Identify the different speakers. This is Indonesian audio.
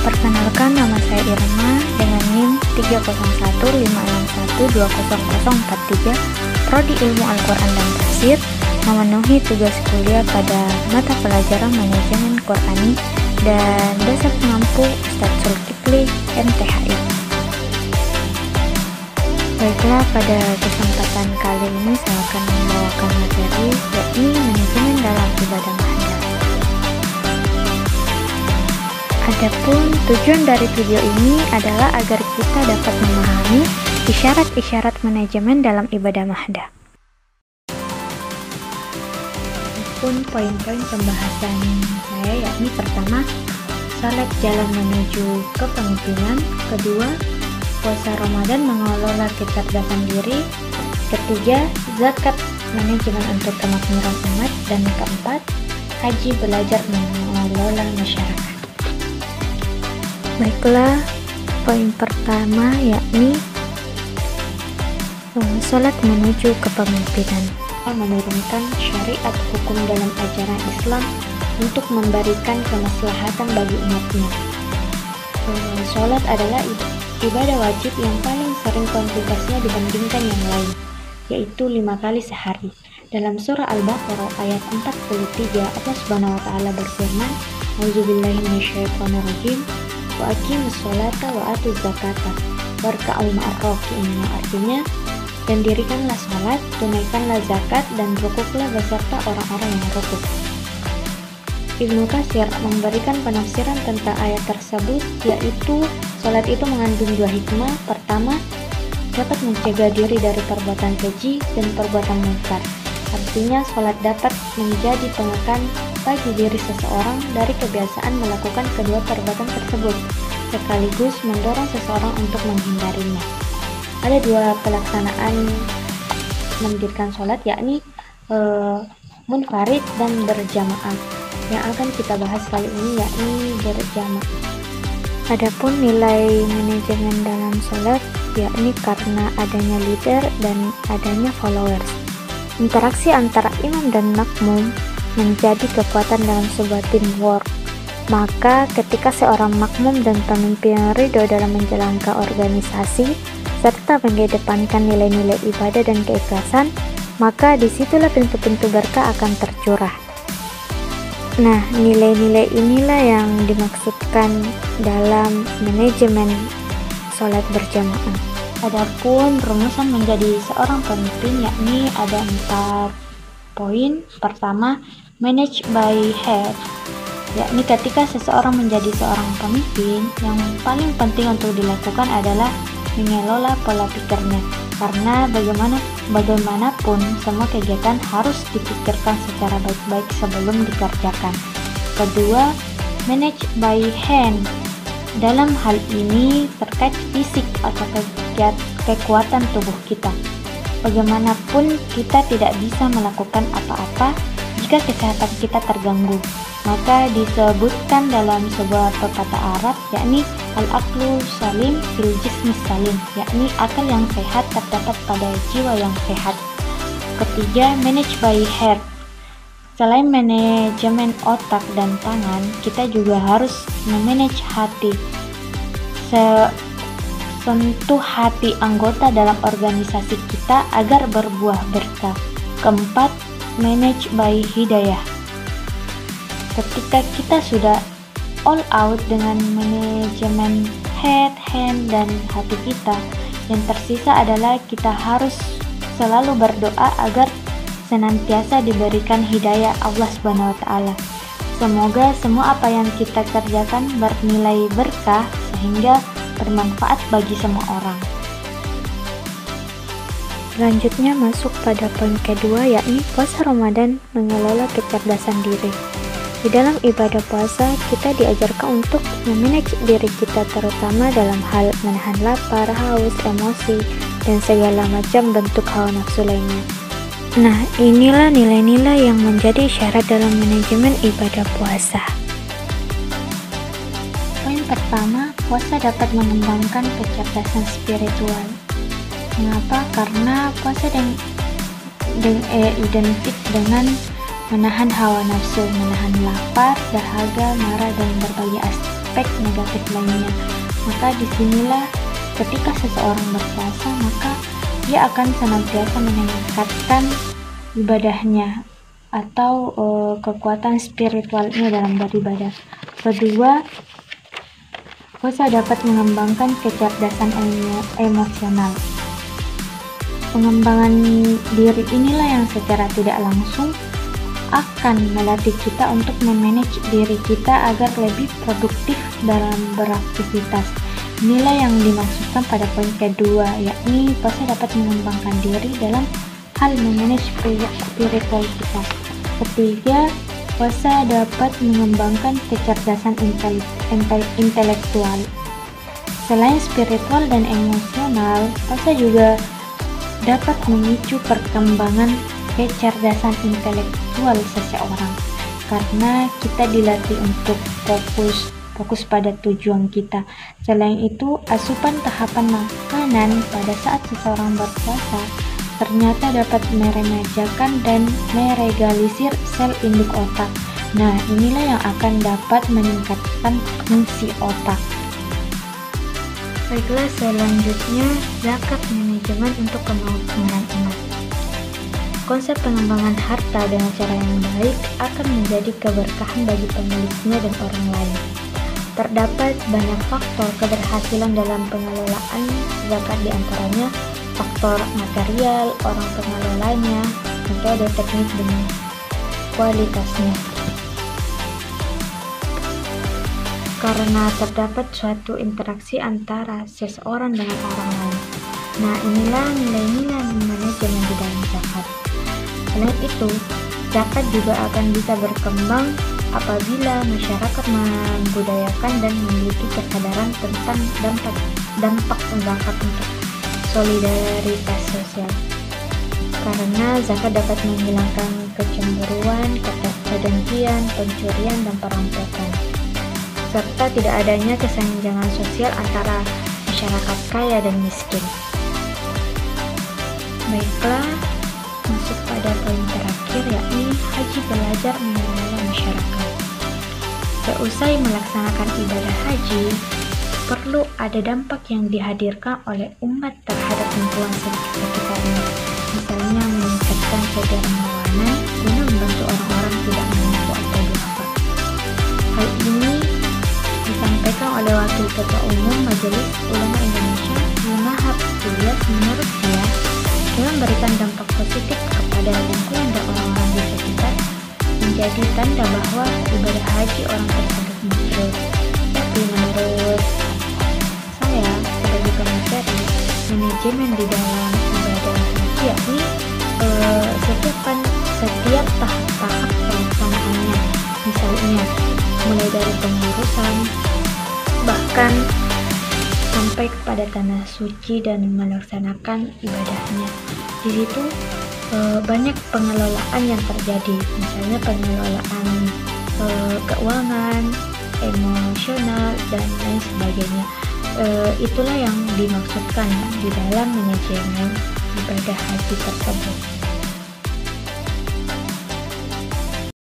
Speaker 1: Perkenalkan, nama saya Irma dengan NIM 30156120043, Prodi Ilmu Al-Quran dan Tafsir, memenuhi tugas kuliah pada mata pelajaran Manajemen Qurani dan Dasar Pengampu Ustadz Zulkifli MTHI. Baiklah, pada kesempatan kali ini saya akan membawakan materi yakni manajemen dalam ibadah mahdoh. Adapun tujuan dari video ini adalah agar kita dapat memahami isyarat-isyarat manajemen dalam ibadah mahdoh. Adapun poin-poin pembahasan saya yakni pertama, salat jalan menuju kepemimpinan, kedua, puasa Ramadan mengelola kecerdasan diri, ketiga, zakat manajemen untuk kemakmuran umat, dan keempat, haji belajar mengelola masyarakat. Baiklah, poin pertama yakni salat menuju kepemimpinan. Menurunkan syariat hukum dalam ajaran Islam untuk memberikan kemaslahatan bagi umatnya. Salat adalah ibadah wajib yang paling sering kuantitasnya dibandingkan yang lain, yaitu 5 kali sehari. Dalam surah Al-Baqarah ayat 43, Allah Subhanahu wa taala berfirman, "A'udzubillahi minasyaitonirrajim, wa aqimus sholata wa atuz zakata warka'u ma'ar raki'in." Artinya, dan dirikanlah salat, tunaikanlah zakat, dan rukuklah beserta orang-orang yang rukuk. Ibnu Katsir memberikan penafsiran tentang ayat tersebut, yaitu salat itu mengandung 2 hikmah. Pertama, dapat mencegah diri dari perbuatan keji dan perbuatan mungkar. Artinya, salat dapat menjadi pengekan bagi diri seseorang dari kebiasaan melakukan kedua perbuatan tersebut, sekaligus mendorong seseorang untuk menghindarinya. Ada 2 pelaksanaan mendirikan salat, yakni munfarid dan berjamaah. Yang akan kita bahas kali ini yakni berjamaah. Adapun nilai manajemen dalam salat yakni karena adanya leader dan adanya followers. Interaksi antara imam dan makmum menjadi kekuatan dalam sebuah teamwork. Maka ketika seorang makmum dan pemimpin ridho dalam menjalankan organisasi serta mengedepankan nilai-nilai ibadah dan keikhlasan, maka disitulah pintu-pintu berkah akan tercurah. Nah, nilai-nilai inilah yang dimaksudkan dalam manajemen sholat berjamaah. Adapun rumusan menjadi seorang pemimpin yakni ada 4 poin. Pertama, manage by head, yakni ketika seseorang menjadi seorang pemimpin, yang paling penting untuk dilakukan adalah mengelola pola pikirnya, karena bagaimanapun semua kegiatan harus dipikirkan secara baik-baik sebelum dikerjakan. Kedua, manage by hand. Dalam hal ini terkait fisik atau kekuatan tubuh kita. Bagaimanapun kita tidak bisa melakukan apa-apa jika kesehatan kita terganggu. Maka disebutkan dalam sebuah pepatah Arab yakni al-aqlu salim fil jismi salim, yakni akal yang sehat terdapat pada jiwa yang sehat. Ketiga, manage by heart. Selain manajemen otak dan tangan, kita juga harus memanage hati. Sentuh hati anggota dalam organisasi kita agar berbuah berkah. Keempat, manage by hidayah. Ketika kita sudah all out dengan manajemen head, hand, dan hati kita, yang tersisa adalah kita harus selalu berdoa agar senantiasa diberikan hidayah Allah Subhanahu wa taala. Semoga semua apa yang kita kerjakan bernilai berkah sehingga bermanfaat bagi semua orang. Selanjutnya masuk pada poin kedua yakni puasa Ramadan mengelola kecerdasan diri. Di dalam ibadah puasa, kita diajarkan untuk memanage diri kita terutama dalam hal menahan lapar, haus, emosi, dan segala macam bentuk hawa nafsu lainnya. Nah, inilah nilai-nilai yang menjadi syarat dalam manajemen ibadah puasa. Poin pertama, puasa dapat mengembangkan kecerdasan spiritual. Mengapa? Karena puasa identik dengan menahan hawa nafsu, menahan lapar, dahaga, marah, dan berbagai aspek negatif lainnya. Maka disinilah ketika seseorang berpuasa, maka dia akan senantiasa meningkatkan ibadahnya atau kekuatan spiritualnya dalam beribadah. Kedua, puasa dapat mengembangkan kecerdasan emosional. Pengembangan diri inilah yang secara tidak langsung akan melatih kita untuk memanage diri kita agar lebih produktif dalam beraktivitas. Inilah yang dimaksudkan pada poin kedua, yakni puasa dapat mengembangkan diri dalam hal memanage spiritual kita. Ketiga, puasa dapat mengembangkan kecerdasan intelektual. Selain spiritual dan emosional, puasa juga dapat memicu perkembangan kecerdasan intelektual seseorang karena kita dilatih untuk fokus pada tujuan kita. Selain itu, asupan tahapan makanan pada saat seseorang berpuasa ternyata dapat meremajakan dan meregalisir sel induk otak. Nah, inilah yang akan dapat meningkatkan fungsi otak. Baiklah, selanjutnya zakat manajemen untuk kemakmuran umat. Konsep pengembangan harta dengan cara yang baik akan menjadi keberkahan bagi pemiliknya dan orang lain. Terdapat banyak faktor keberhasilan dalam pengelolaan zakat, diantaranya faktor material, orang pengelolanya, metode, teknik, dan kualitasnya. Karena terdapat suatu interaksi antara seseorang dengan orang lain. Nah, inilah nilai-nilai manajemen di dalam zakat. Selain itu, zakat juga akan bisa berkembang apabila masyarakat membudayakan dan memiliki kesadaran tentang dampak zakat untuk solidaritas sosial. Karena zakat dapat menghilangkan kecemburuan, kedengkian, pencurian, dan perampokan, serta tidak adanya kesenjangan sosial antara masyarakat kaya dan miskin. Baiklah, masuk pada poin terakhir, yakni haji belajar mengelola masyarakat. Seusai melaksanakan ibadah haji, perlu ada dampak yang dihadirkan oleh umat terhadap lingkungan sekitarnya, misalnya meningkatkan kedermawanan guna membantu orang-orang tidak mampu atau duafa. Hal ini disampaikan oleh Wakil Ketua Umum Majelis Ulama Indonesia, Munahab Ilyas. Menurut dia, dengan memberikan dampak positif kepada lingkungan dan orang-orang di sekitar menjadi tanda bahwa ibadah haji orang tersebut mabrur. Tapi menurut saya sebagai pemateri, manajemen di dalam ibadah haji yakni setiap tahap pelaksanaannya, misalnya mulai dari pengurusan bahkan sampai kepada tanah suci dan melaksanakan ibadahnya. Di situ banyak pengelolaan yang terjadi, misalnya pengelolaan keuangan, emosional, dan lain sebagainya. Itulah yang dimaksudkan di dalam manajemen ibadah haji tersebut.